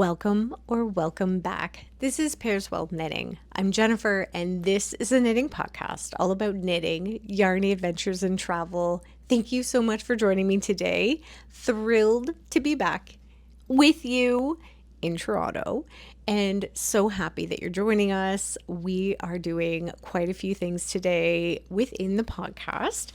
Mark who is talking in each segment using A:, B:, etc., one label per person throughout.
A: Welcome or welcome back. This is Pairs Well Knitting. I'm Jennifer, and this is a knitting podcast all about knitting, yarny adventures, and travel. Thank you so much for joining me today. Thrilled to be back with you in Toronto, and so happy that you're joining us. We are doing quite a few things today within the podcast.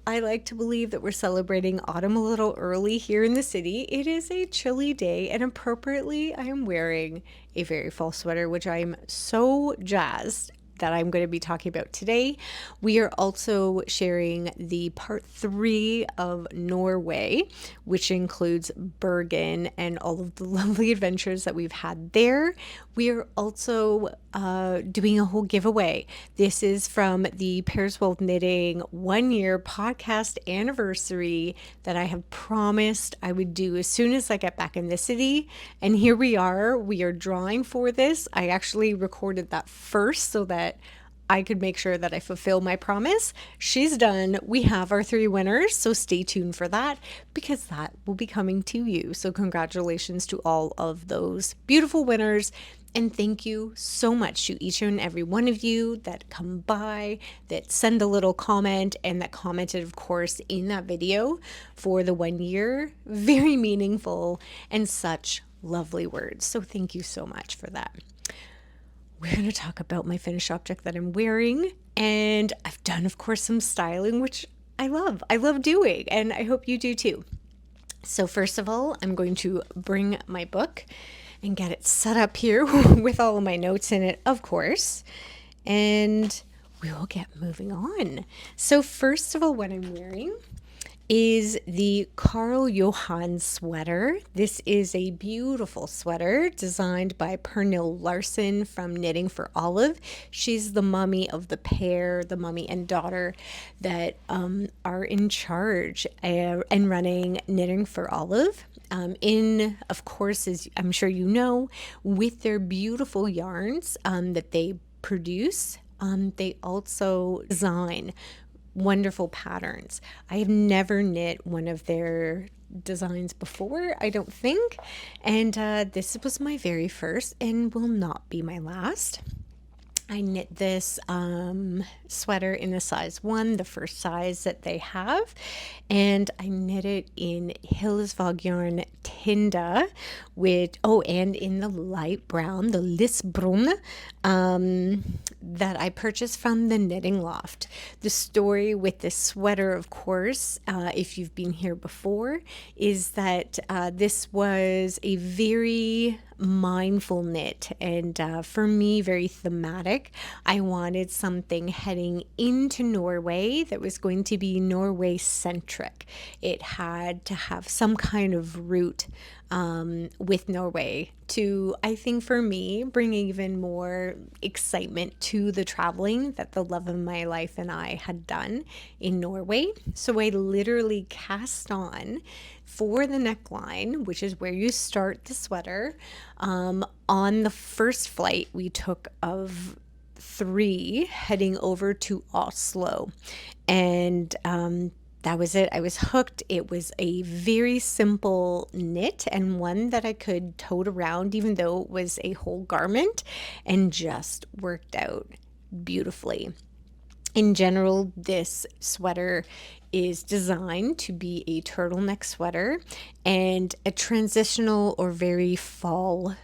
A: I like to believe that we're celebrating autumn a little early here in the city. It is a chilly day, and appropriately, I am wearing a very fall sweater, which I'm so jazzed that I'm going to be talking about today. We are also sharing the part 3 of Norway, which includes Bergen and all of the lovely adventures that we've had there. We are also doing a whole giveaway. This is from the Pairs Well Knitting 1-year podcast anniversary that I have promised I would do as soon as I get back in the city. And here we are. We are drawing for this. I actually recorded that first so that I could make sure that I fulfill my promise. She's done. We have our 3 winners, so stay tuned for that because that will be coming to you. So congratulations to all of those beautiful winners. And thank you so much to each and every one of you that come by, that send a little comment, and that commented, of course, in that video for the 1 year. Very meaningful and such lovely words. So thank you so much for that. We're going to talk about my finished object that I'm wearing, and I've done, of course, some styling, which I love. I love doing, and I hope you do too. So first of all, I'm going to bring my book and get it set up here with all of my notes in it, of course, and we will get moving on. So first of all, what I'm wearing is the Karl Johan Sweater. This is a beautiful sweater designed by Pernille Larsen from Knitting for Olive. She's the mummy of the pair, the mummy and daughter that are in charge and running Knitting for Olive. Of course, as I'm sure you know, with their beautiful yarns that they produce, they also design wonderful patterns. I have never knit one of their designs before, I don't think, and this was my very first and will not be my last. I knit this sweater in a size 1, the first size that they have, and I knit it in Hillesvag yarn Tinde and in the light brown, the Brun, that I purchased from the Knitting Loft. The story with this sweater, of course, if you've been here before, is that this was a very mindful knit, and for me, very thematic. I wanted something heading into Norway that was going to be Norway centric. It had to have some kind of root with Norway to, I think for me, bring even more excitement to the traveling that the love of my life and I had done in Norway. So I literally cast on for the neckline, which is where you start the sweater. On the first flight we took of 3 heading over to Oslo, and that was it. I was hooked. It was a very simple knit and one that I could tote around even though it was a whole garment, and just worked out beautifully. In general, this sweater is designed to be a turtleneck sweater and a transitional or very fall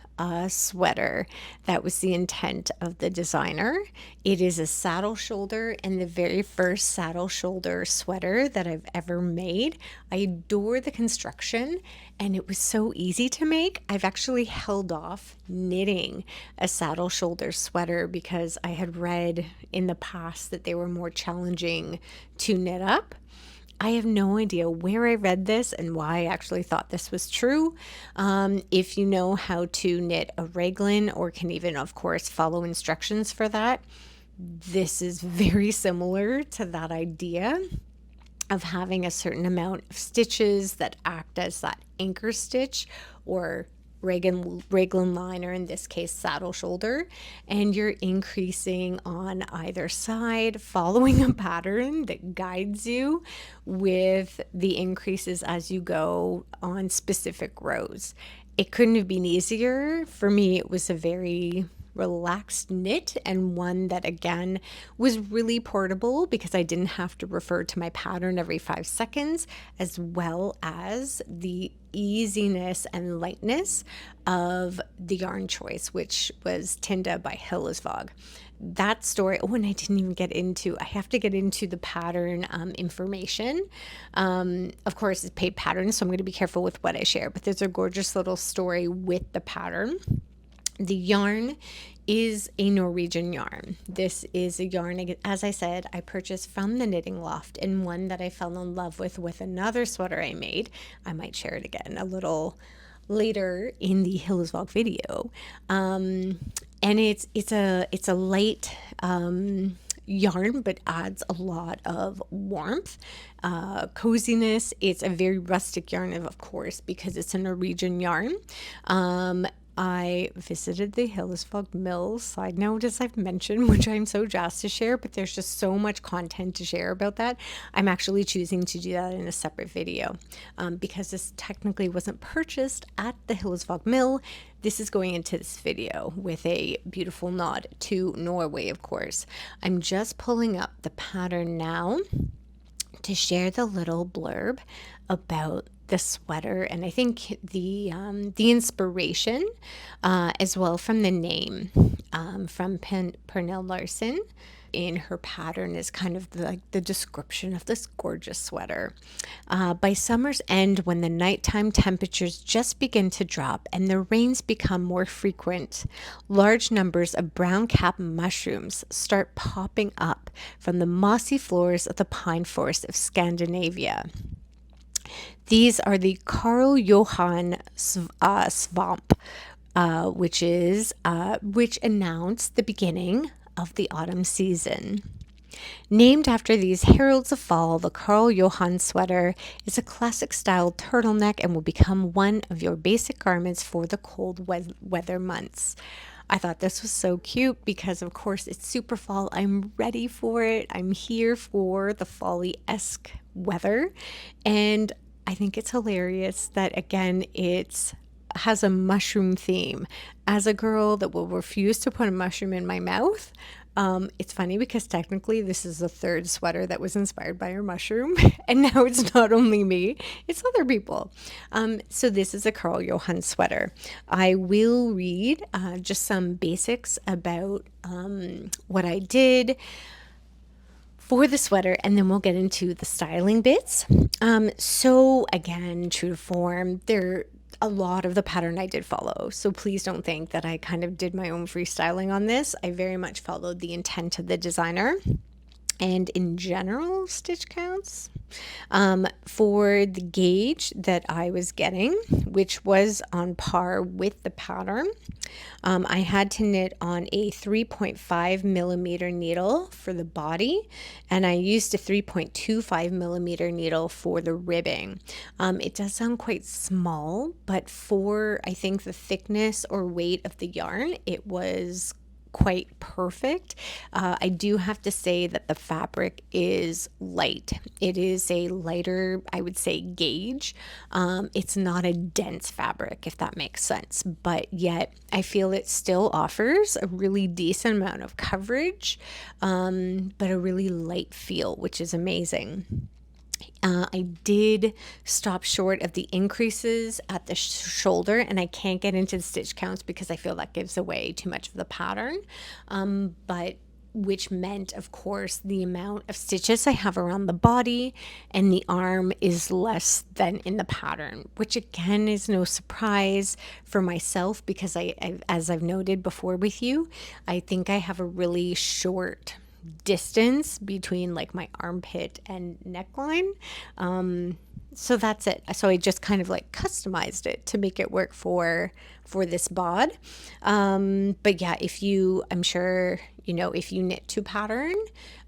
A: sweater. That was the intent of the designer. It is a saddle shoulder and the very first saddle shoulder sweater that I've ever made. I adore the construction and it was so easy to make. I've actually held off knitting a saddle shoulder sweater because I had read in the past that they were more challenging to knit up. I have no idea where I read this and why I actually thought this was true. If you know how to knit a raglan or can even, of course, follow instructions for that, this is very similar to that idea of having a certain amount of stitches that act as that anchor stitch or raglan line, or in this case saddle shoulder, and you're increasing on either side, following a pattern that guides you with the increases as you go on specific rows. It couldn't have been easier. For me, it was a very relaxed knit, and one that again was really portable because I didn't have to refer to my pattern every 5 seconds, as well as the easiness and lightness of the yarn choice, which was Tinde by Hillesvag. That story, oh, and I didn't even get into, I have to get into the pattern information. Of course, it's paid pattern, so I'm going to be careful with what I share, but there's a gorgeous little story with the pattern. The yarn is a Norwegian yarn. This is a yarn, as I said, I purchased from the Knitting Loft, and one that I fell in love with another sweater I made. I might share it again a little later in the Hillesvag video. And it's a light yarn, but adds a lot of warmth, coziness. It's a very rustic yarn, of course, because it's a Norwegian yarn. I visited the Hillesvag mill, side note, as I've mentioned, which I'm so jazzed to share, but there's just so much content to share about that. I'm actually choosing to do that in a separate video because this technically wasn't purchased at the Hillesvag mill. This is going into this video with a beautiful nod to Norway, of course. I'm just pulling up the pattern now to share the little blurb about the sweater, and I think the inspiration as well from the name from Pernille Larsen in her pattern is kind of like the description of this gorgeous sweater. By summer's end, when the nighttime temperatures just begin to drop and the rains become more frequent, large numbers of brown cap mushrooms start popping up from the mossy floors of the pine forest of Scandinavia. These are the Karl Johan Swamp, which announced the beginning of the autumn season. Named after these heralds of fall, the Karl Johan Sweater is a classic style turtleneck and will become one of your basic garments for the cold weather months. I thought this was so cute because, of course, it's super fall. I'm ready for it. I'm here for the fall-esque weather. And I think it's hilarious that, again, it has a mushroom theme. As a girl that will refuse to put a mushroom in my mouth, it's funny because technically this is the third sweater that was inspired by a mushroom, and now it's not only me, it's other people. So this is a Karl Johan sweater. I will read just some basics about what I did for the sweater, and then we'll get into the styling bits. So again, true to form, a lot of the pattern I did follow. So please don't think that I kind of did my own freestyling on this. I very much followed the intent of the designer. And in general, stitch counts for the gauge that I was getting, which was on par with the pattern. I had to knit on a 3.5 millimeter needle for the body, and I used a 3.25 millimeter needle for the ribbing. It does sound quite small, but for, I think, the thickness or weight of the yarn, it was quite perfect. I do have to say that the fabric is light. It is a lighter, I would say, gauge. It's not a dense fabric, if that makes sense, but yet I feel it still offers a really decent amount of coverage, but a really light feel, which is amazing. I did stop short of the increases at the shoulder, and I can't get into the stitch counts because I feel that gives away too much of the pattern, but which meant, of course, the amount of stitches I have around the body and the arm is less than in the pattern, which again is no surprise for myself because as I've noted before with you, I think I have a really short distance between like my armpit and neckline. So that's it. So I just kind of like customized it to make it work for this bod. But yeah, I'm sure, if you knit to pattern,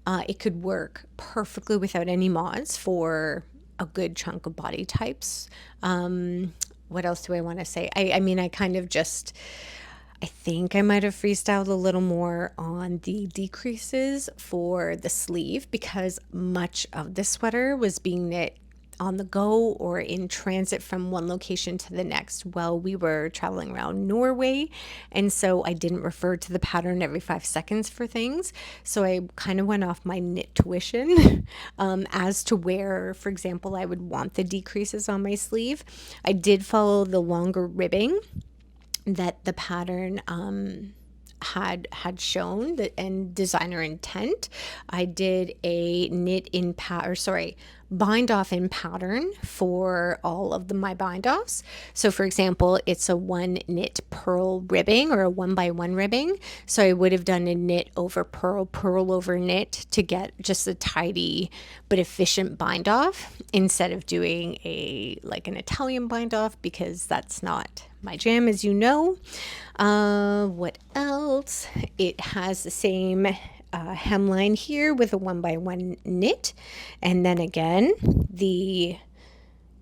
A: it could work perfectly without any mods for a good chunk of body types. What else do I want to say? I mean, I think I might have freestyled a little more on the decreases for the sleeve because much of the sweater was being knit on the go or in transit from one location to the next while we were traveling around Norway. And so I didn't refer to the pattern every 5 seconds for things. So I kind of went off my knit tuition as to where, for example, I would want the decreases on my sleeve. I did follow the longer ribbing that the pattern had shown that and designer intent. I did a knit in bind off in pattern for all of my bind offs. So for example, it's a one knit purl ribbing or a 1x1 ribbing. So I would have done a knit over purl, purl over knit to get just a tidy but efficient bind off instead of doing an Italian bind off, because that's not my jam, as you know. What else? It has the same hemline here with a 1x1 knit, and then again the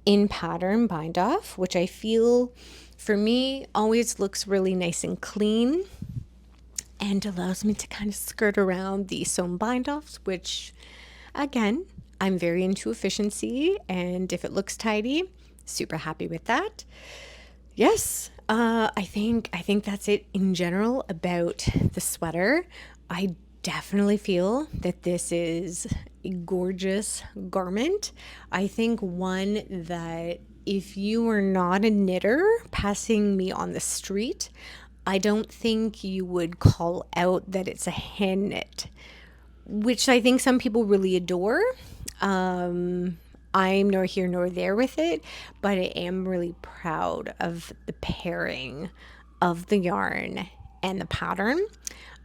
A: in pattern bind off, which I feel for me always looks really nice and clean and allows me to kind of skirt around the sewn bind offs, which again, I'm very into efficiency, and if it looks tidy, super happy with that. Yes, I think that's it in general about the sweater. I definitely feel that this is a gorgeous garment. I think one that if you are not a knitter passing me on the street, I don't think you would call out that it's a hand knit, which I think some people really adore. I'm nor here nor there with it, but I am really proud of the pairing of the yarn and the pattern.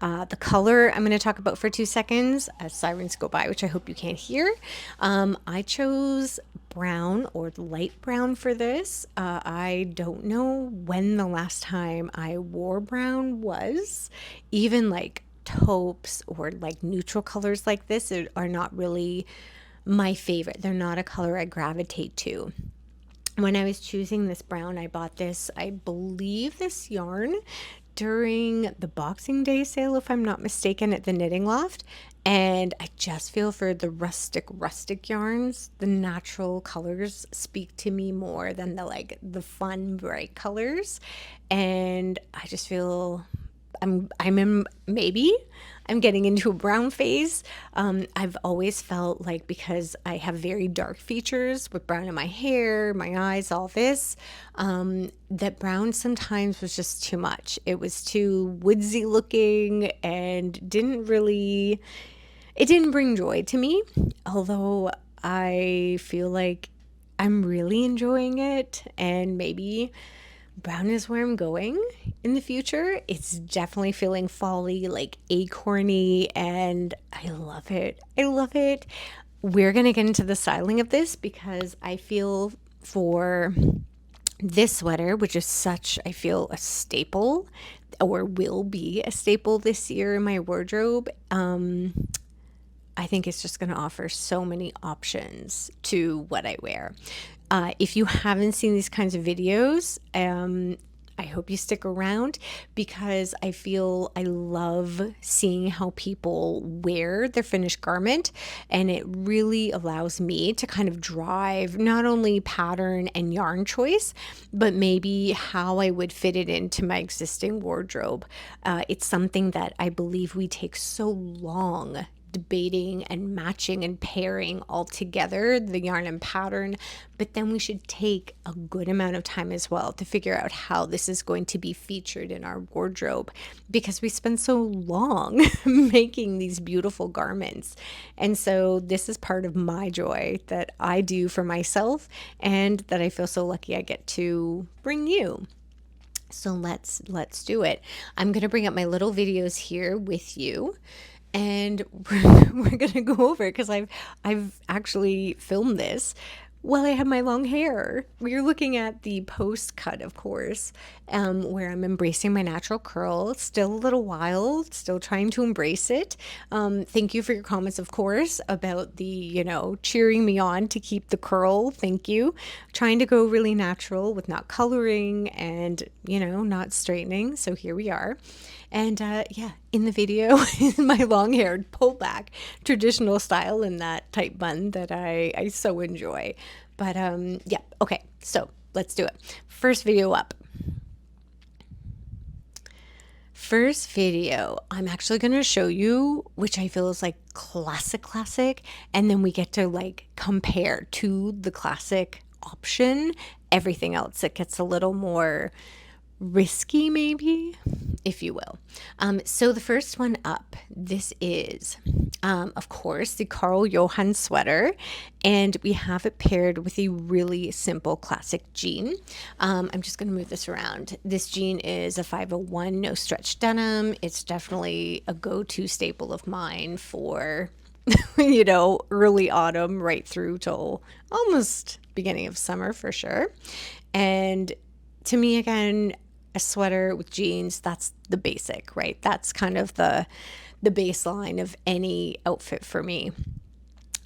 A: The color I'm going to talk about for 2 seconds as sirens go by, which I hope you can't hear. I chose brown or light brown for this. I don't know when the last time I wore brown was. Even like taupes or like neutral colors like this are not really my favorite. They're not a color I gravitate to. When I was choosing this brown, I bought this, I believe this yarn during the Boxing Day sale, if I'm not mistaken, at the Knitting Loft. And I just feel for the rustic yarns, the natural colors speak to me more than the fun bright colors. And I just feel I'm getting into a brown phase. I've always felt like, because I have very dark features with brown in my hair, my eyes, all this, that brown sometimes was just too much. It was too woodsy looking and didn't bring joy to me. Although I feel like I'm really enjoying it, and maybe brown is where I'm going in the future. It's definitely feeling fall-y, like acorny, and I love it. I love it. We're going to get into the styling of this because I feel for this sweater, which is such, I feel, a staple, or will be a staple this year in my wardrobe, I think it's just going to offer so many options to what I wear. If you haven't seen these kinds of videos, I hope you stick around, because I feel I love seeing how people wear their finished garment, and it really allows me to kind of drive not only pattern and yarn choice, but maybe how I would fit it into my existing wardrobe. It's something that I believe we take so long debating and matching and pairing all together, the yarn and pattern, but then we should take a good amount of time as well to figure out how this is going to be featured in our wardrobe, because we spend so long making these beautiful garments. And so this is part of my joy that I do for myself, and that I feel so lucky I get to bring you. So let's do it. I'm going to bring up my little videos here with you, and we're gonna go over it, because I've actually filmed this while I have my long hair. We're looking at the post cut, of course, where I'm embracing my natural curl. Still a little wild, still trying to embrace it. Thank you for your comments, of course, about the, cheering me on to keep the curl. Thank you. Trying to go really natural with not coloring and, not straightening. So here we are. And in the video, my long-haired pullback traditional style in that tight bun that I so enjoy. But yeah, okay, so let's do it. First video up. First video, I'm actually going to show you, which I feel is like classic, and then we get to like compare to the classic option everything else. It gets a little more risky, maybe, if you will. So the first one up, this is, of course, the Karl Johan Sweater, and we have it paired with a really simple classic jean. I'm just going to move this around. This jean is a 501 no stretch denim. It's definitely a go-to staple of mine for early autumn right through till almost beginning of summer for sure. And to me, again, a sweater with jeans, that's the basic, right? That's kind of the baseline of any outfit for me.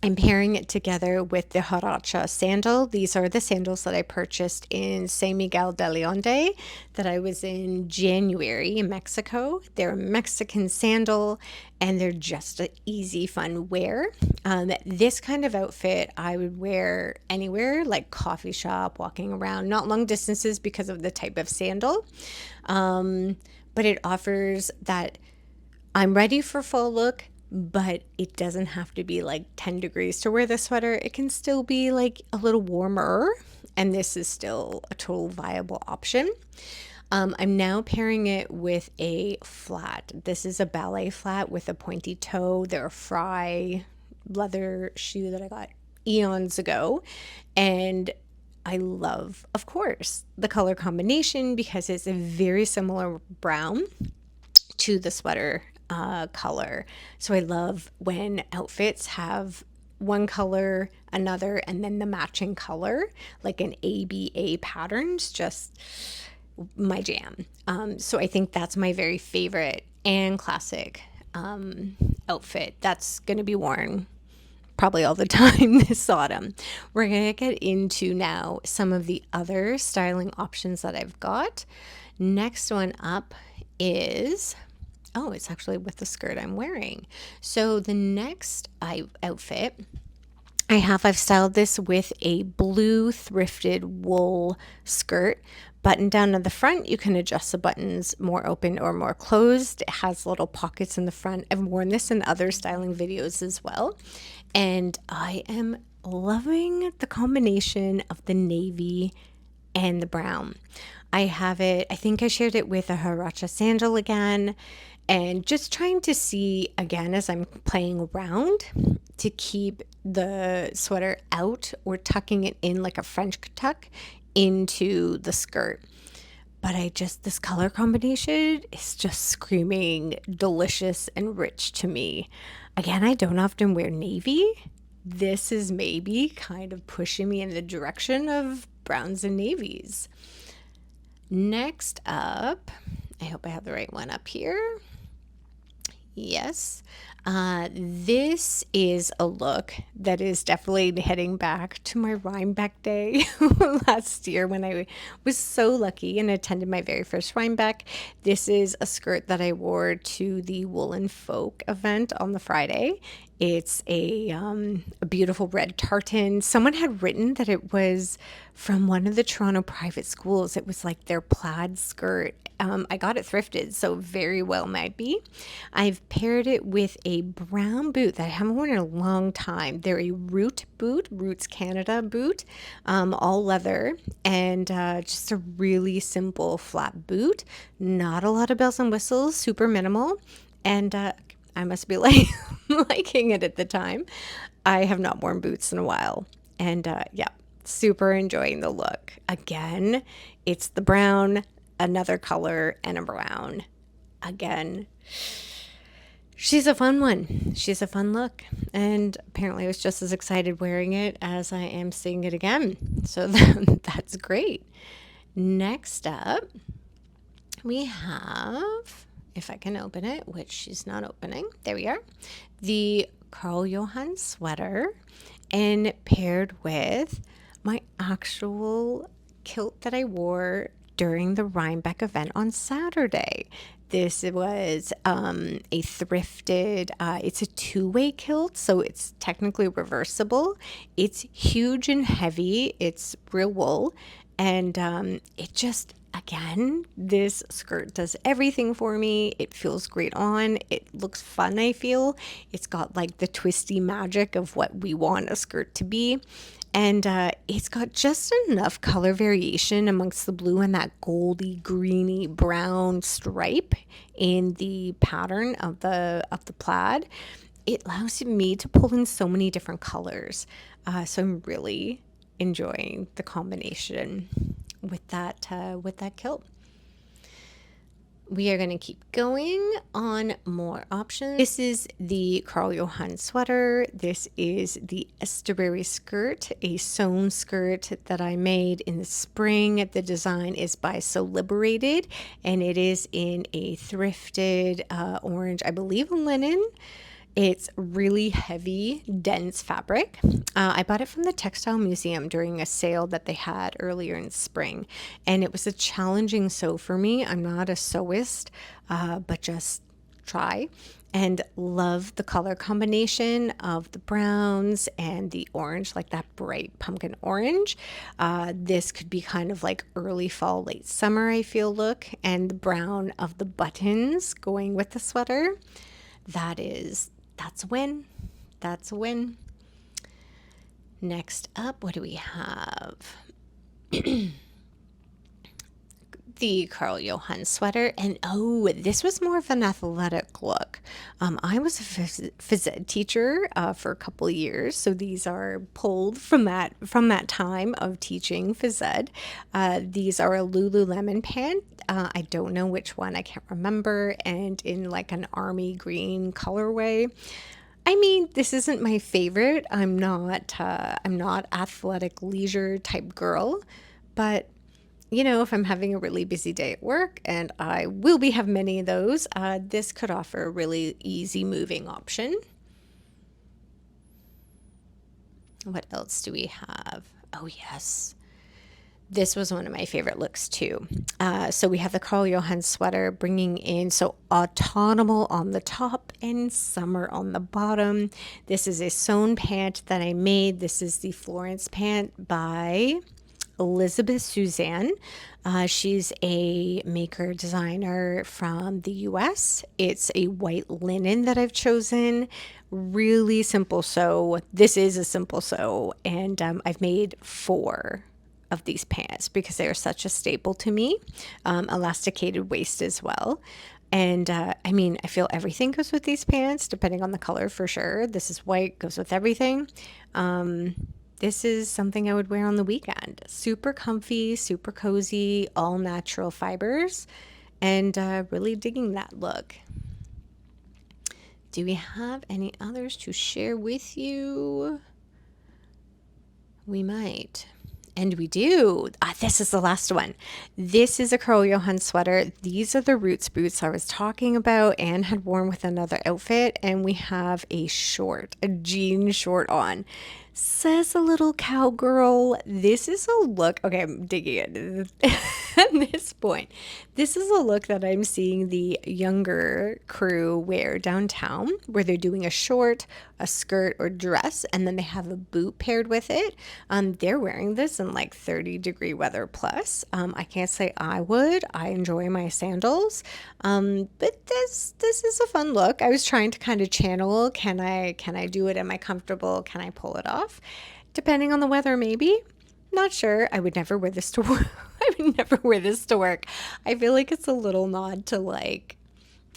A: I'm pairing it together with the Huaracha sandal. These are the sandals that I purchased in San Miguel de Allende that I was in January in Mexico. They're a Mexican sandal and they're just an easy, fun wear. This kind of outfit I would wear anywhere, like coffee shop, walking around, not long distances because of the type of sandal. But it offers that I'm ready for fall look, but it doesn't have to be like 10 degrees to wear the sweater. It can still be like a little warmer, and this is still a total viable option. I'm now pairing it with a flat. This is a ballet flat with a pointy toe. They're a Fry leather shoe that I got eons ago, and I love, of course, the color combination because it's a very similar brown to the sweater color. So I love when outfits have one color, another, and then the matching color, like an ABA patterns, just my jam. So I think that's my very favorite and classic outfit that's going to be worn probably all the time this autumn. We're going to get into now some of the other styling options that I've got. Next one up is, oh, it's actually with the skirt I'm wearing. So the next outfit I've styled this with a blue thrifted wool skirt. Button down at the front, you can adjust the buttons more open or more closed. It has little pockets in the front. I've worn this in other styling videos as well. And I am loving the combination of the navy and the brown. I have it, I think I shared it with a Huaracha sandal again, and just trying to see again as I'm playing around to keep the sweater out or tucking it in like a French tuck into the skirt. But this color combination is just screaming delicious and rich to me. Again, I don't often wear navy. This is maybe kind of pushing me in the direction of browns and navies. Next up, I hope I have the right one up here. Yes. This is a look that is definitely heading back to my Rhinebeck day last year when I was so lucky and attended my very first Rhinebeck. This is a skirt that I wore to the Woolen Folk event on the Friday. It's a beautiful red tartan. Someone had written that it was from one of the Toronto private schools. It was like their plaid skirt. I got it thrifted, so very well might be. I've paired it with a brown boot that I haven't worn in a long time. They're a Root boot, Roots Canada boot, all leather, and just a really simple flat boot. Not a lot of bells and whistles, super minimal, and I must be like liking it at the time. I have not worn boots in a while, and yeah, super enjoying the look. Again, it's the brown, another color, and a brown. Again, she's a fun one. She's a fun look, and apparently I was just as excited wearing it as I am seeing it again. So that's great. Next up, we have, if I can open it, which she's not opening. There we are. The Karl Johan Sweater, and paired with my actual kilt that I wore during the Rhinebeck event on Saturday. This was a thrifted, it's a two-way kilt, so it's technically reversible. It's huge and heavy. It's real wool. And it just, again, this skirt does everything for me. It feels great on. It looks fun, I feel. It's got like the twisty magic of what we want a skirt to be. And it's got just enough color variation amongst the blue and that goldy, greeny, brown stripe in the pattern of the plaid. It allows me to pull in so many different colors. So I'm really enjoying the combination with that kilt. We are going to keep going on more options. This is the Karl Johan Sweater. This is the estuary skirt, a sewn skirt that I made in the spring. The design is by So Liberated, and it is in a thrifted orange, I believe linen. It's really heavy, dense fabric. I bought it from the Textile Museum during a sale that they had earlier in spring, and it was a challenging sew for me. I'm not a sewist, but just try. And love the color combination of the browns and the orange, like that bright pumpkin orange. This could be kind of like early fall, late summer, I feel, look. And the brown of the buttons going with the sweater. That's a win. That's a win. Next up, what do we have? The Karl Johan Sweater. And oh, this was more of an athletic look. I was a phys ed teacher for a couple of years, so these are pulled from that time of teaching phys ed. These are a Lululemon pant. I don't know which one, I can't remember, and in like an army green colorway. I mean, this isn't my favorite. I'm not athletic leisure type girl, but you know, if I'm having a really busy day at work, and I will have many of those, this could offer a really easy moving option. What else do we have? Oh, yes. This was one of my favorite looks too. So we have the Karl Johan Sweater bringing in, so autumnal on the top and summer on the bottom. This is a sewn pant that I made. This is the Florence pant by Elizabeth Suzanne. She's a maker designer from the US. It's a white linen that I've chosen. Really simple sew. This is a simple sew, and I've made 4 of these pants because they are such a staple to me. Elasticated waist as well. And I mean, I feel everything goes with these pants, depending on the color for sure. This is white, goes with everything. This is something I would wear on the weekend. Super comfy, super cozy, all natural fibers, and really digging that look. Do we have any others to share with you? We might. And we do. This is the last one. This is a Karl Johan sweater. These are the Roots boots I was talking about and had worn with another outfit. And we have a jean short on. Says a little cowgirl. This is a look. Okay, I'm digging it at this point. This is a look that I'm seeing the younger crew wear downtown, where they're doing a short, a skirt or dress, and then they have a boot paired with it. They're wearing this in like 30-degree weather plus. I can't say I would. I enjoy my sandals. But this is a fun look. I was trying to kind of channel, can I do it? Am I comfortable? Can I pull it off? Depending on the weather, maybe. Not sure. I would never wear this to work. I would never wear this to work. I feel like it's a little nod to, like,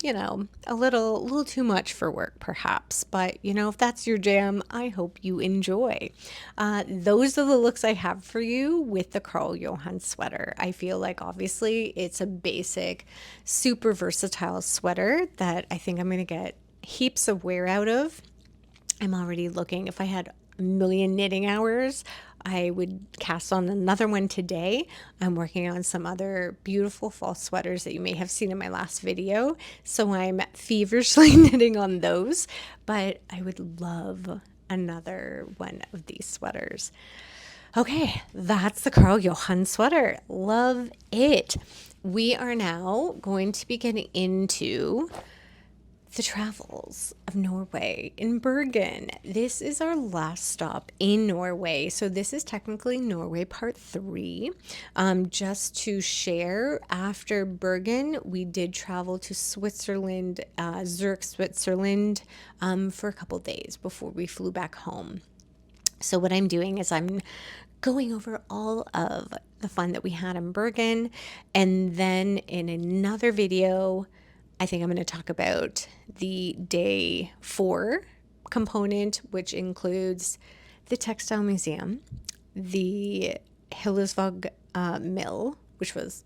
A: you know, a little too much for work perhaps, but you know, if that's your jam, I hope you enjoy. Those are the looks I have for you with the Karl Johan sweater. I feel like obviously it's a basic, super versatile sweater that I think I'm going to get heaps of wear out of. I'm already looking, if I had a million knitting hours, I would cast on another one today. I'm working on some other beautiful fall sweaters that you may have seen in my last video, so I'm feverishly knitting on those, but I would love another one of these sweaters. Okay, that's the Karl Johan sweater. Love it. we are now going to be getting into the travels of Norway in Bergen. This is our last stop in Norway. So this is technically Norway part 3. Just to share, after Bergen, we did travel to Switzerland, Zurich, Switzerland, for a couple days before we flew back home. So what I'm doing is I'm going over all of the fun that we had in Bergen, and then in another video, I think I'm going to talk about the day 4 component, which includes the textile museum, the Hillesvag mill, which was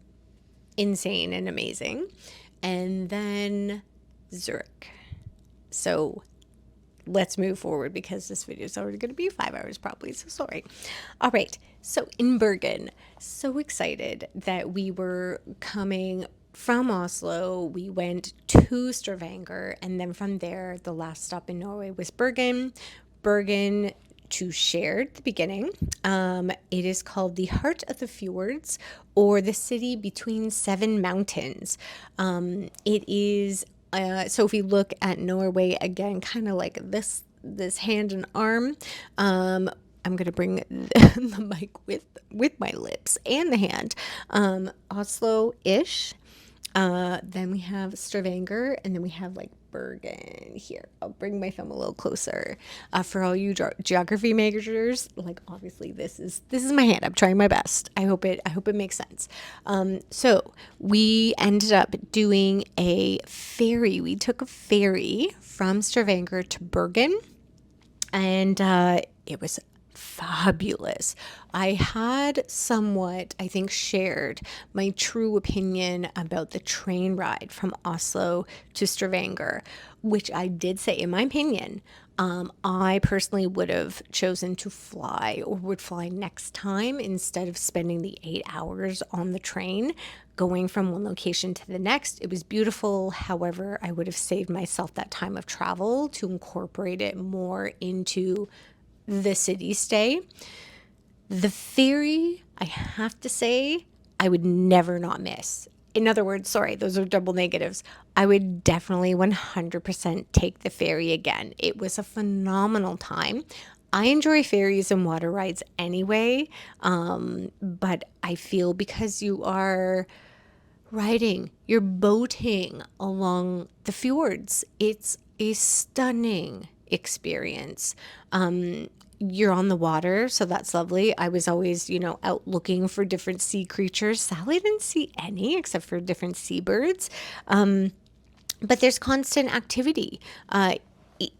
A: insane and amazing, and then Zurich. So let's move forward because this video is already going to be 5 hours probably, so sorry. All right, so in Bergen, so excited that we were coming from Oslo. We went to Stavanger, and then from there, the last stop in Norway was Bergen. Bergen, to share the beginning, it is called the Heart of the Fjords, or the City Between 7 Mountains. It is so if we look at Norway again, kind of like this hand and arm, I'm gonna bring the mic with my lips and the hand. Oslo-ish. Then we have Stavanger, and then we have like Bergen here. I'll bring my thumb a little closer. For all you geography majors, like obviously this is my hand. I'm trying my best. I hope it makes sense. So we ended up doing a ferry. We took a ferry from Stavanger to Bergen, and it was fabulous. I had somewhat, I think, shared my true opinion about the train ride from Oslo to Stavanger, which I did say, in my opinion, I personally would have chosen to fly, or would fly next time, instead of spending the 8 hours on the train going from one location to the next. It was beautiful. However, I would have saved myself that time of travel to incorporate it more into the city stay. The ferry, I have to say, I would never not miss. In other words, sorry, those are double negatives. I would definitely 100% take the ferry again. It was a phenomenal time. I enjoy ferries and water rides anyway, but I feel because you are riding, you're boating along the fjords, it's a stunning experience. You're on the water, so that's lovely. I was always, out looking for different sea creatures. Sally didn't see any except for different seabirds. But there's constant activity.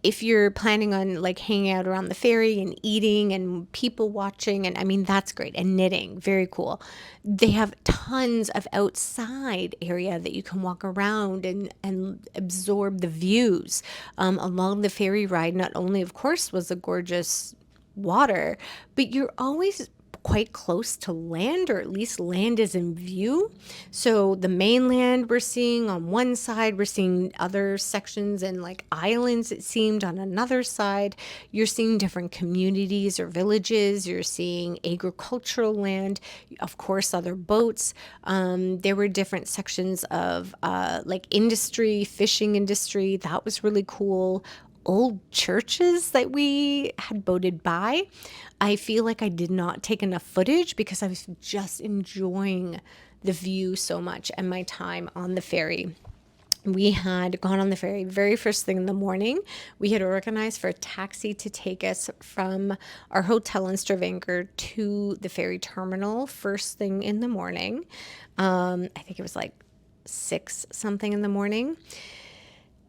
A: If you're planning on like hanging out around the ferry and eating and people watching, and I mean, that's great. And knitting, very cool. They have tons of outside area that you can walk around and absorb the views. Along the ferry ride, not only, of course, was a gorgeous water, but you're always quite close to land, or at least land is in view. So the mainland we're seeing on one side, we're seeing other sections and like islands, it seemed, on another side. You're seeing different communities or villages. You're seeing agricultural land, of course, other boats. There were different sections of like industry, fishing industry. That was really cool. Old churches that we had boated by. I feel like I did not take enough footage because I was just enjoying the view so much and my time on the ferry. We had gone on the ferry very first thing in the morning. We had organized for a taxi to take us from our hotel in Stavanger to the ferry terminal first thing in the morning. I think it was like 6 something in the morning.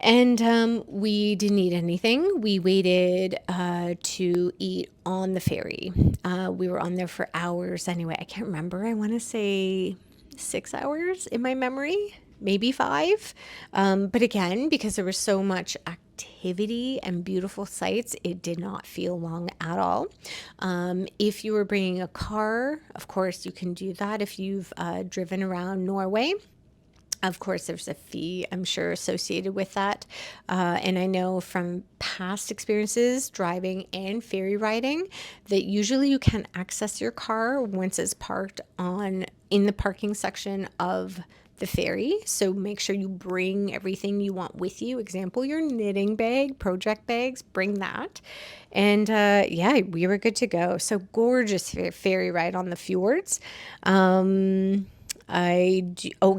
A: And we didn't eat anything. We waited to eat on the ferry. We were on there for hours anyway. I can't remember. I want to say 6 hours in my memory, maybe 5. But again, because there was so much activity and beautiful sights, it did not feel long at all. If you were bringing a car, of course, you can do that if you've driven around Norway. Of course, there's a fee, I'm sure, associated with that. And I know from past experiences driving and ferry riding that usually you can access your car once it's parked on in the parking section of the ferry. So make sure you bring everything you want with you. Example, your knitting bag, project bags, bring that. And yeah, we were good to go. So gorgeous ferry ride on the fjords. Oh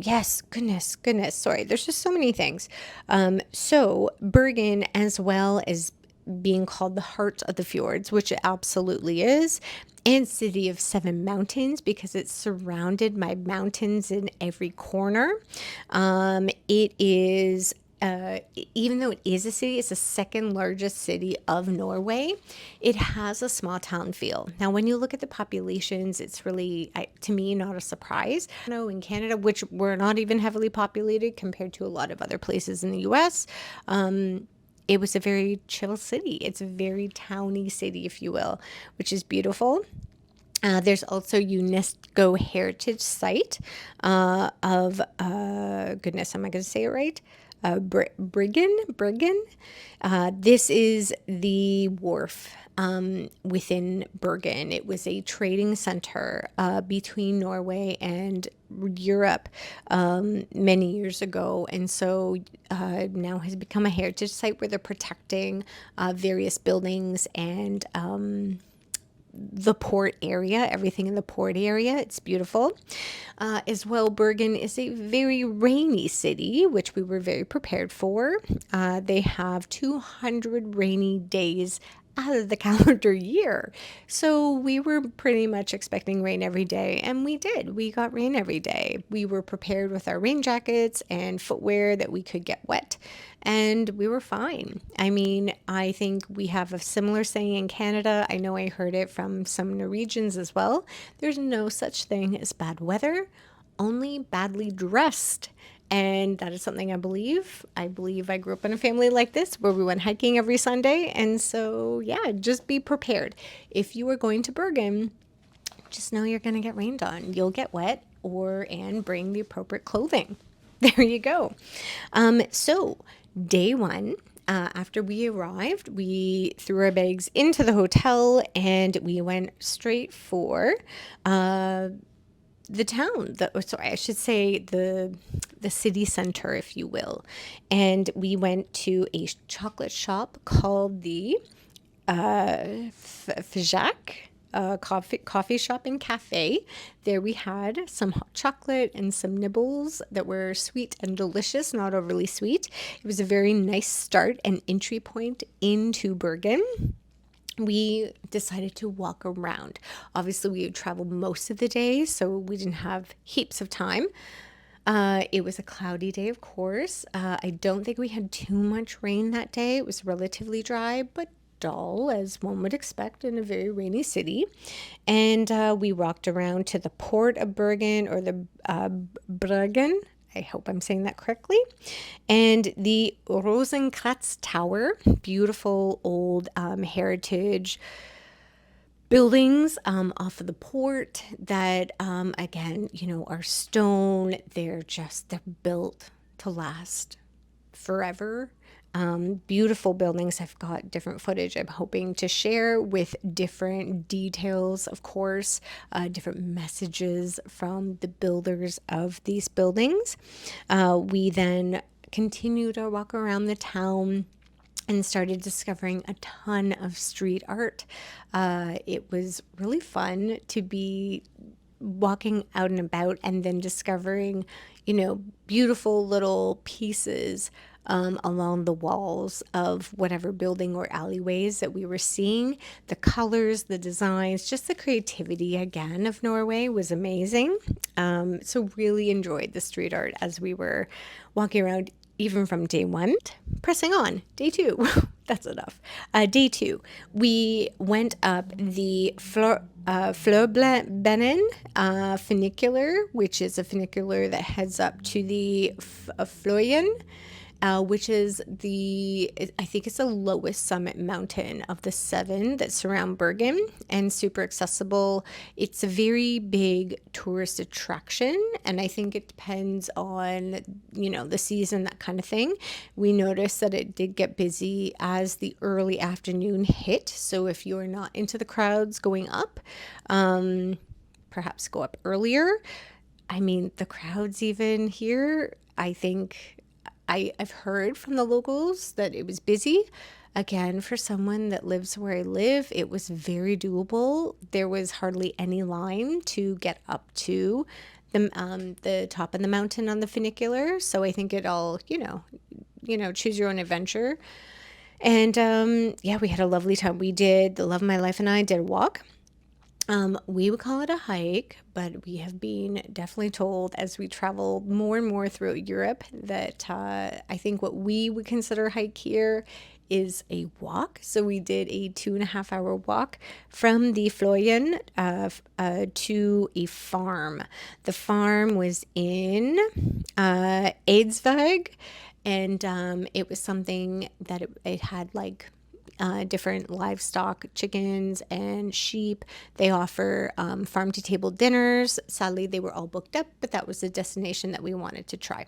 A: yes, goodness. Sorry, there's just so many things. So Bergen, as well as being called the heart of the fjords, which it absolutely is, and city of seven mountains because it's surrounded by mountains in every corner. It is even though it is a city, it's the second largest city of Norway. It has a small town feel. Now, when you look at the populations, it's really, to me, not a surprise. In Canada, which we're not even heavily populated compared to a lot of other places in the US, it was a very chill city. It's a very towny city, if you will, which is beautiful. There's also UNESCO heritage site of goodness, am I going to say it right? Bergen. This is the wharf within Bergen. It was a trading center between Norway and Europe many years ago, and so now has become a heritage site where they're protecting various buildings and the port area, everything in the port area. It's beautiful. As well, Bergen is a very rainy city, which we were very prepared for. They have 200 rainy days out of the calendar year. So we were pretty much expecting rain every day, and we did. We got rain every day. We were prepared with our rain jackets and footwear that we could get wet, and we were fine. I mean, I think we have a similar saying in Canada. I know I heard it from some Norwegians as well. There's no such thing as bad weather, only badly dressed. And that is something I believe. I believe I grew up in a family like this where we went hiking every Sunday. And so, yeah, just be prepared. If you are going to Bergen, just know you're going to get rained on. You'll get wet and bring the appropriate clothing. There you go. So day one, after we arrived, we threw our bags into the hotel and we went straight for the town, sorry, I should say the city center, if you will. And we went to a chocolate shop called the Fjak coffee shop and cafe. There we had some hot chocolate and some nibbles that were sweet and delicious, not overly sweet. It was a very nice start and entry point into Bergen. We decided to walk around. Obviously, we had traveled most of the day, so we didn't have heaps of time. It was a cloudy day, of course. I don't think we had too much rain that day. It was relatively dry, but dull, as one would expect in a very rainy city. And we walked around to the port of Bergen, or the Bergen. I hope I'm saying that correctly. And the Rosenkratz Tower, beautiful old heritage buildings off of the port that, again, are stone. They're built to last forever. Beautiful buildings. I've got different footage I'm hoping to share with different details, of course, different messages from the builders of these buildings. We then continued our walk around the town and started discovering a ton of street art. It was really fun to be walking out and about and then discovering, beautiful little pieces along the walls of whatever building or alleyways that we were seeing. The colors, the designs, just the creativity again of Norway was amazing. So really enjoyed the street art as we were walking around, even from day one. Pressing on, day two. That's enough. Day two, we went up the Floyen funicular, which is a funicular that heads up to the Floyen. which is I think it's the lowest summit mountain of the 7 that surround Bergen, and super accessible. It's a very big tourist attraction, and I think it depends on, the season, that kind of thing. We noticed that it did get busy as the early afternoon hit. So if you're not into the crowds going up, perhaps go up earlier. I mean, the crowds even here, I think I've heard from the locals that it was busy. Again, for someone that lives where I live, it was very doable. There was hardly any line to get up to the top of the mountain on the funicular. So I think it all, choose your own adventure. And yeah, we had a lovely time. The love of my life and I did a walk. We would call it a hike, but we have been definitely told as we travel more and more throughout Europe that I think what we would consider a hike here is a walk. So we did a 2.5 hour walk from the Floyen to a farm. The farm was in Hillesvag, and it was something that it had like different livestock, chickens and sheep. They offer farm to table dinners. Sadly, they were all booked up, but that was the destination that we wanted to try.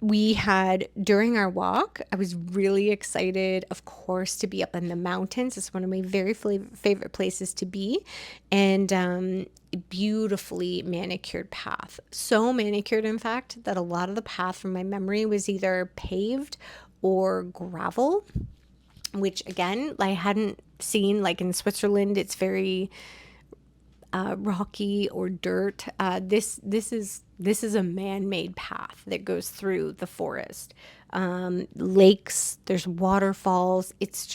A: We had, during our walk, I was really excited, of course, to be up in the mountains. It's one of my very favorite places to be. And beautifully manicured path. So manicured, in fact, that a lot of the path from my memory was either paved or gravel, which again, I hadn't seen. Like in Switzerland, it's very rocky or dirt. This is a man-made path that goes through the forest. Lakes, there's waterfalls. It's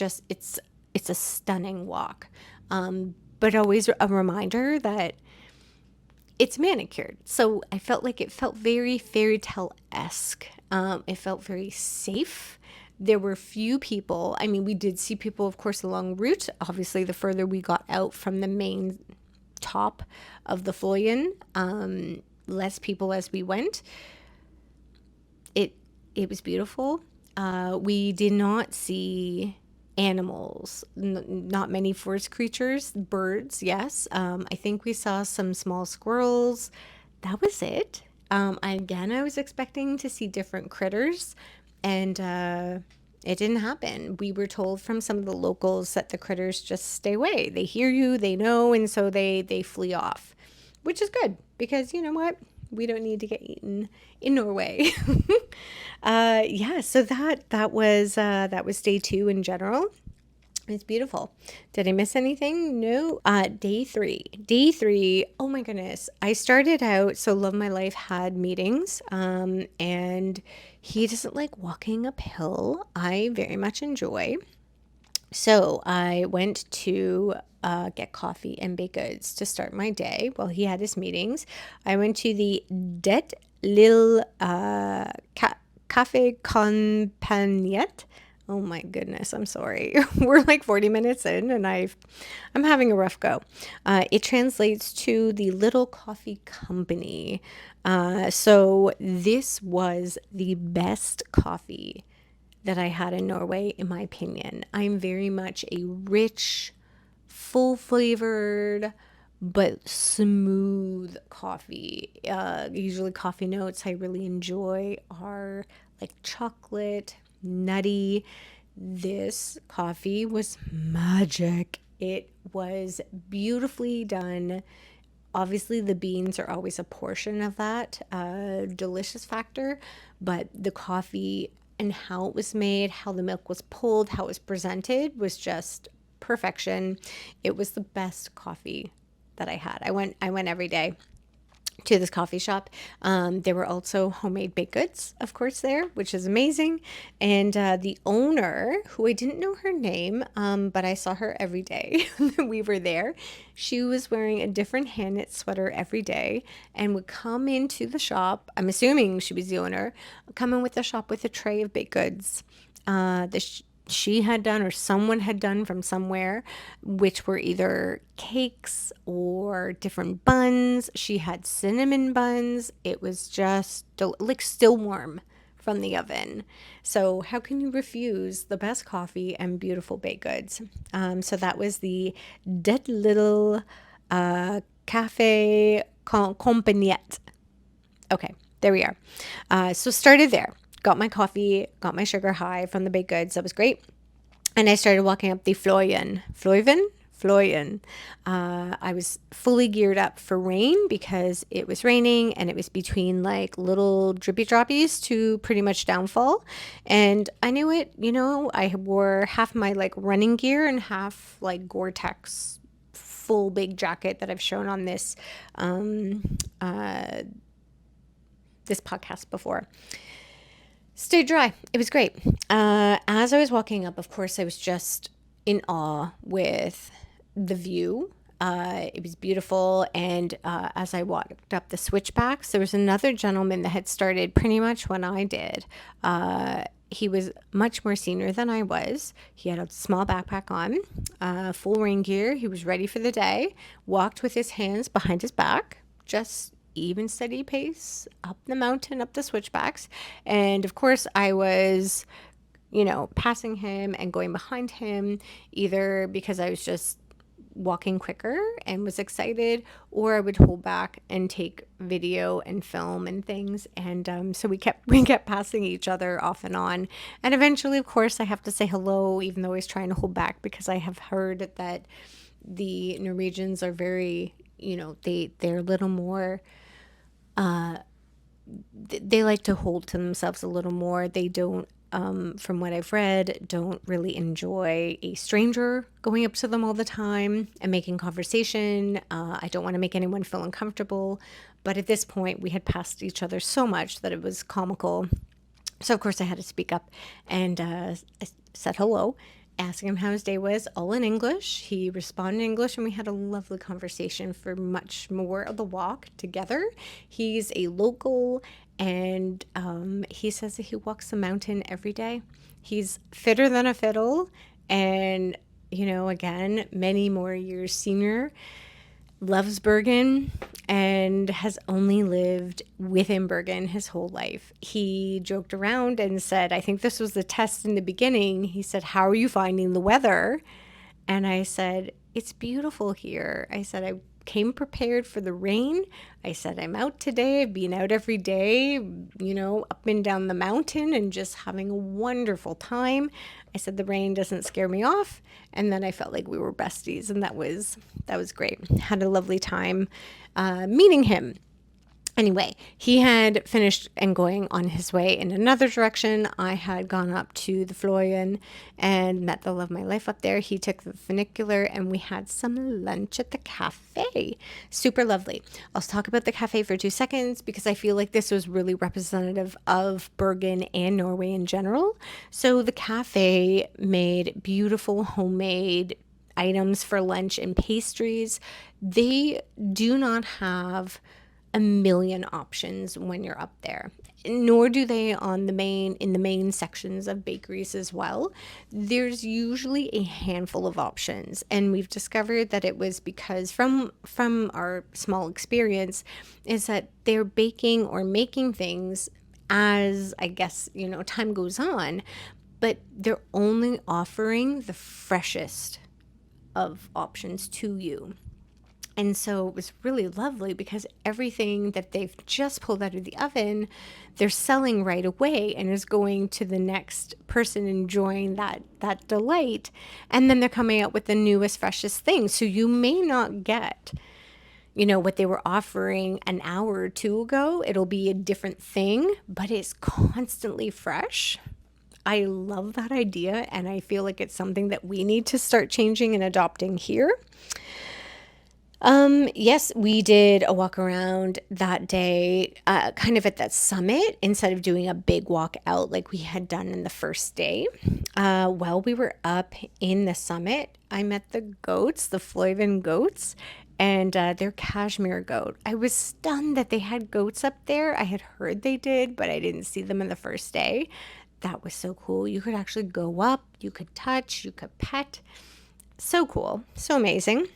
A: a stunning walk. But always a reminder that it's manicured. So I felt like it felt very fairy tale-esque. It felt very safe. There were few people. I mean, we did see people, of course, along route. Obviously, the further we got out from the main top of the Floyen, less people as we went. It was beautiful. We did not see animals, not many forest creatures. Birds, yes. I think we saw some small squirrels. That was it. I was expecting to see different critters, and it didn't happen. We were told from some of the locals that the critters just stay away. They hear you, they know, and so they flee off, which is good because you know what? We don't need to get eaten in Norway. Yeah, so that was day 2 in general. It's beautiful. Did I miss anything? No. Day three. Oh my goodness. I started out, so Love My Life had meetings, and he doesn't like walking uphill. I very much enjoy. So I went to get coffee and baked goods to start my day while he had his meetings. I went to the Det Lille Café Compagnet. Oh my goodness, I'm sorry. We're like 40 minutes in and I'm having a rough go. It translates to the Little Coffee Company. So this was the best coffee that I had in Norway, in my opinion. I'm very much a rich, full flavored, but smooth coffee. Usually coffee notes I really enjoy are like chocolate, nutty. This coffee was magic. It was beautifully done. Obviously, the beans are always a portion of that delicious factor, but the coffee and how it was made, how the milk was pulled, how it was presented was just perfection. It was the best coffee that I had. I went every day to this coffee shop. There were also homemade baked goods, of course, there, which is amazing. And the owner, who I didn't know her name, but I saw her every day we were there. She was wearing a different hand knit sweater every day and would come into the shop. I'm assuming she was the owner, come in with the shop with a tray of baked goods. She had done or someone had done from somewhere, which were either cakes or different buns. She had cinnamon buns. It was just like still warm from the oven. So how can you refuse the best coffee and beautiful baked goods? So that was the Dead Little Cafe Compagnette. Okay, there we are. So started there. Got my coffee, got my sugar high from the baked goods. That was great. And I started walking up the Floyen. I was fully geared up for rain because it was raining and it was between like little drippy droppies to pretty much downfall. And I knew it, I wore half my like running gear and half like Gore-Tex full big jacket that I've shown on this this podcast before. Stayed dry. It was great. As I was walking up, of course, I was just in awe with the view. It was beautiful. And as I walked up the switchbacks, there was another gentleman that had started pretty much when I did. He was much more senior than I was. He had a small backpack on, full rain gear. He was ready for the day, walked with his hands behind his back, just even steady pace up the mountain, up the switchbacks. And of course, I was, passing him and going behind him, either because I was just walking quicker and was excited, or I would hold back and take video and film and things. And so we kept passing each other off and on. And eventually, of course, I have to say hello, even though I was trying to hold back, because I have heard that the Norwegians are very, they're a little more, they like to hold to themselves a little more. They don't, from what I've read, don't really enjoy a stranger going up to them all the time and making conversation. I don't want to make anyone feel uncomfortable. But at this point, we had passed each other so much that it was comical. So, of course, I had to speak up and I said hello, asking him how his day was, all in English. He responded in English, and we had a lovely conversation for much more of the walk together. He's a local, and he says that he walks the mountain every day. He's fitter than a fiddle, and, again, many more years senior, loves Bergen, and has only lived within Bergen his whole life. He joked around and said, I think this was the test in the beginning. He said, how are you finding the weather? And I said, it's beautiful here. I said, I came prepared for the rain. I said, I'm out today. I've been out every day, up and down the mountain and just having a wonderful time. I said, the rain doesn't scare me off. And then I felt like we were besties, and that was great. Had a lovely time meeting him. Anyway, he had finished and going on his way in another direction. I had gone up to the Floyen and met the love of my life up there. He took the funicular and we had some lunch at the cafe. Super lovely. I'll talk about the cafe for 2 seconds because I feel like this was really representative of Bergen and Norway in general. So the cafe made beautiful homemade items for lunch and pastries. They do not have a million options when you're up there, nor do they in the main sections of bakeries as well. There's usually a handful of options, and we've discovered that it was because from our small experience is that they're baking or making things as, I guess, time goes on, but they're only offering the freshest of options to you. And so it was really lovely because everything that they've just pulled out of the oven, they're selling right away and is going to the next person enjoying that delight. And then they're coming out with the newest, freshest thing. So you may not get, what they were offering an hour or two ago. It'll be a different thing, but it's constantly fresh. I love that idea, and I feel like it's something that we need to start changing and adopting here. Yes, we did a walk around that day, kind of at that summit instead of doing a big walk out like we had done in the first day. While we were up in the summit, I met the goats, the Floyen Goats, and their cashmere goat. I was stunned that they had goats up there. I had heard they did, but I didn't see them in the first day. That was so cool. You could actually go up, you could touch, you could pet. So cool, so amazing.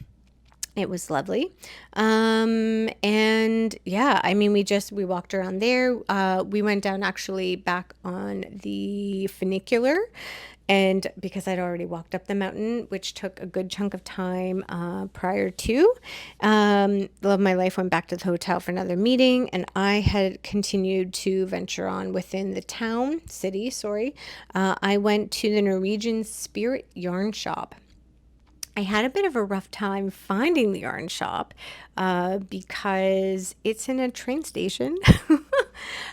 A: It was lovely. And yeah, I mean, we walked around there. We went down actually back on the funicular. And because I'd already walked up the mountain, which took a good chunk of time prior to, Love My Life went back to the hotel for another meeting, and I had continued to venture on within the city. I went to the Norwegian Spirit Yarn Shop. I had a bit of a rough time finding the yarn shop because it's in a train station.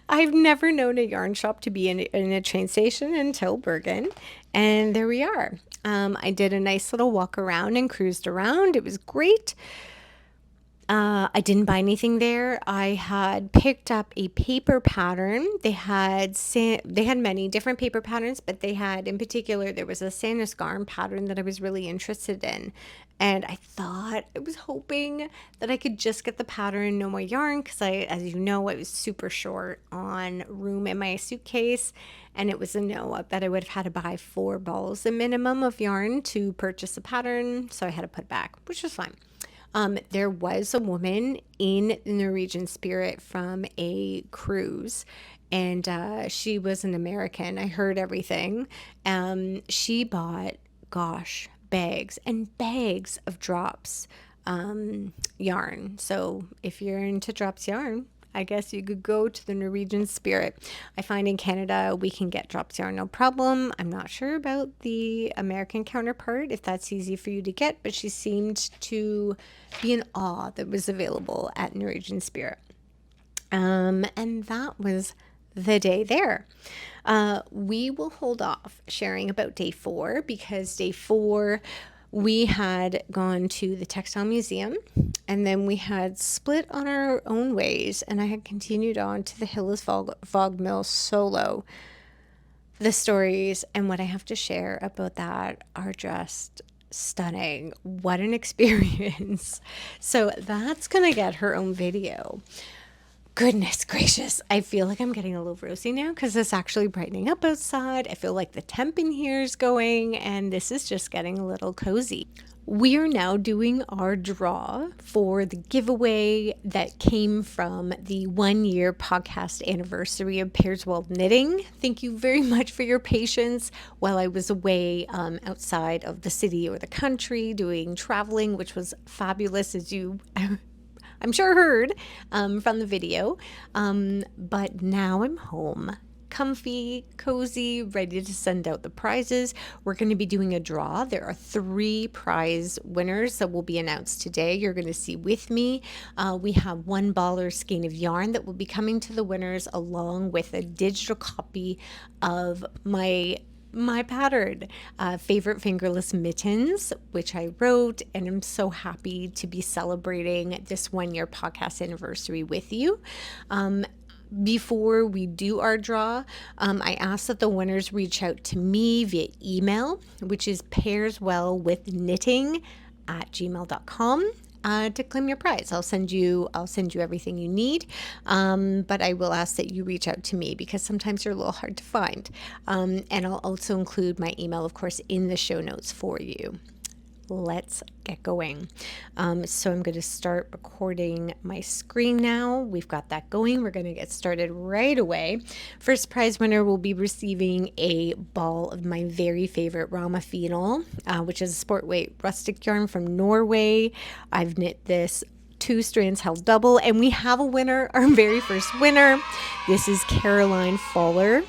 A: I've never known a yarn shop to be in a train station until Bergen, and there we are. I did a nice little walk around and cruised around. It was great. I didn't buy anything there. I had picked up a paper pattern. They had many different paper patterns, but they had, in particular, there was a Sandnesgarn pattern that I was really interested in. And I was hoping that I could just get the pattern, no more yarn, because as you know, I was super short on room in my suitcase. And it was a no, that I would have had to buy 4 balls, a minimum of yarn to purchase a pattern. So I had to put back, which was fine. There was a woman in the Norwegian Spirit from a cruise, and she was an American. I heard everything. She bought, bags and bags of drops yarn. So if you're into drops yarn, I guess you could go to the Norwegian Spirit. I find in Canada we can get drops yarn no problem. I'm not sure about the American counterpart, if that's easy for you to get, but she seemed to be in awe that was available at Norwegian Spirit. And that was the day there. We will hold off sharing about day 4 because day 4 we had gone to the textile museum, and then we had split on our own ways, and I had continued on to the Hillesvag mill solo. The stories and what I have to share about that are just stunning. What an experience. So that's gonna get her own video. Goodness gracious, I feel like I'm getting a little rosy now because it's actually brightening up outside. I feel like the temp in here is going, and this is just getting a little cozy. We are now doing our draw for the giveaway that came from the 1-year podcast anniversary of Pairs World Knitting. Thank you very much for your patience while I was away outside of the city or the country doing traveling, which was fabulous, as you I'm sure heard from the video, but now I'm home, comfy, cozy, ready to send out the prizes. We're going to be doing a draw. There are 3 prize winners that will be announced today. You're going to see with me. We have 1 baller skein of yarn that will be coming to the winners, along with a digital copy of my pattern, favorite fingerless mittens, which I wrote, and I'm so happy to be celebrating this 1-year podcast anniversary with you. Before we do our draw, I ask that the winners reach out to me via email, which is pairswellwithknitting@gmail.com. To claim your prize. I'll send you everything you need, but I will ask that you reach out to me because sometimes you're a little hard to find, and I'll also include my email, of course, in the show notes for you. Let's get going. So I'm going to start recording my screen now. We've got that going. We're going to get started right away. First prize winner will be receiving a ball of my very favorite Rama Phenol, which is a sport weight rustic yarn from Norway. I've knit this 2 strands held double, and we have a winner, our very first winner. This is Caroline Fowler.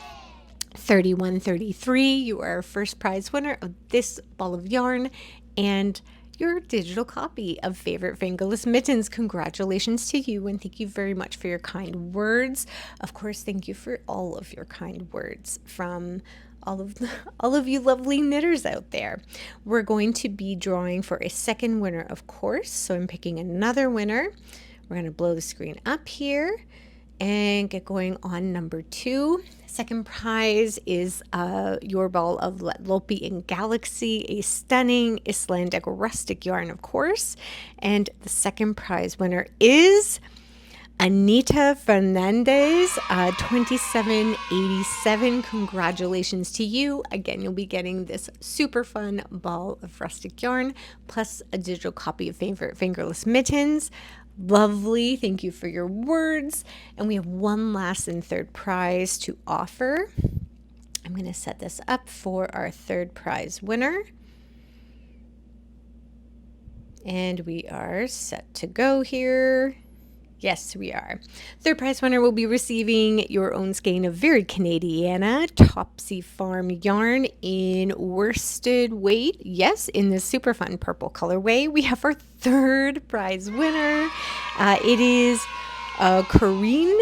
A: 3133. You are our first prize winner of this ball of yarn and your digital copy of favorite fingerless mittens. Kongratulations to you, and thank you very much for your kind words. Of course, thank you for all of your kind words from all of you lovely knitters out there. We're going to be drawing for a second winner, of course, so I'm picking another winner. We're going to blow the screen up here and get going on number 2. Second prize is your ball of Lopi in Galaxy, a stunning Icelandic rustic yarn, of course. And the second prize winner is Anita Fernandez, 2787. Congratulations to you. Again, you'll be getting this super fun ball of rustic yarn, plus a digital copy of favorite Fingerless Mittens. Lovely. Thank you for your words. And we have one last and third prize to offer. I'm going to set this up for our third prize winner. And we are set to go here. Yes, we are. Third prize winner will be receiving your own skein of very Canadiana Topsy Farm yarn in worsted weight. Yes, in this super fun purple colorway. We have our third prize winner. It is Corrine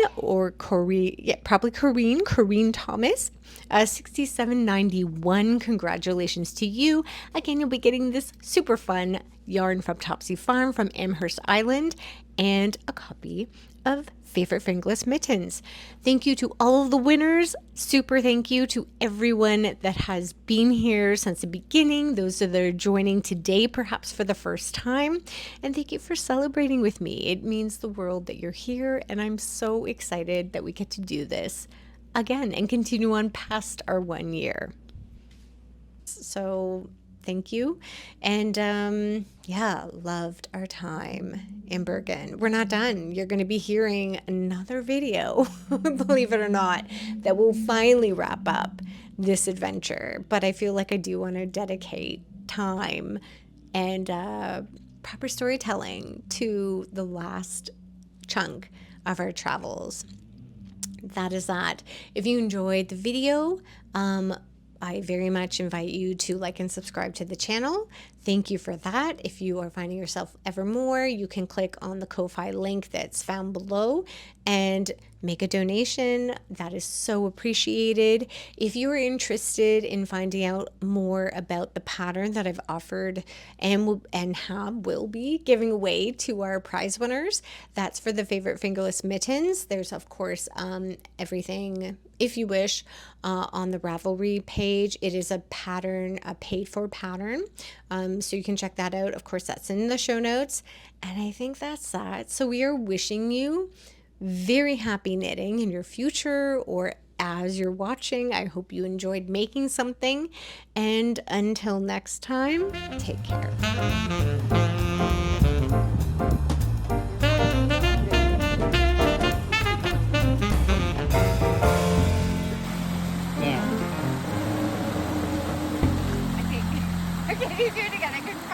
A: Thomas, 6791. Congratulations to you. Again, you'll be getting this super fun yarn from Topsy Farm from Amherst Island and a copy of favorite Fingerless Mittens. Thank you to all of the winners. Super thank you to everyone that has been here since the beginning, those that are joining today perhaps for the first time, and thank you for celebrating with me. It means the world that you're here, and I'm so excited that we get to do this again and continue on past our 1 year. So thank you. And loved our time in Bergen. We're not done. You're going to be hearing another video, believe it or not, that will finally wrap up this adventure. But I feel like I do want to dedicate time and proper storytelling to the last chunk of our travels. That is that. If you enjoyed the video, I very much invite you to like and subscribe to the channel. Thank you for that. If you are finding yourself ever more, you can click on the Ko-Fi link that's found below and make a donation. That is so appreciated. If you are interested in finding out more about the pattern that I've offered and will be giving away to our prize winners, that's for the favorite Fingerless Mittens. There's of course everything, if you wish, on the Ravelry page. It is a pattern, a paid for pattern. So you can check that out. Of course, that's in the show notes. And I think that's that. So we are wishing you very happy knitting in your future, or as you're watching. I hope you enjoyed making something. And until next time, take care.
B: Okay, you do it again. I couldn't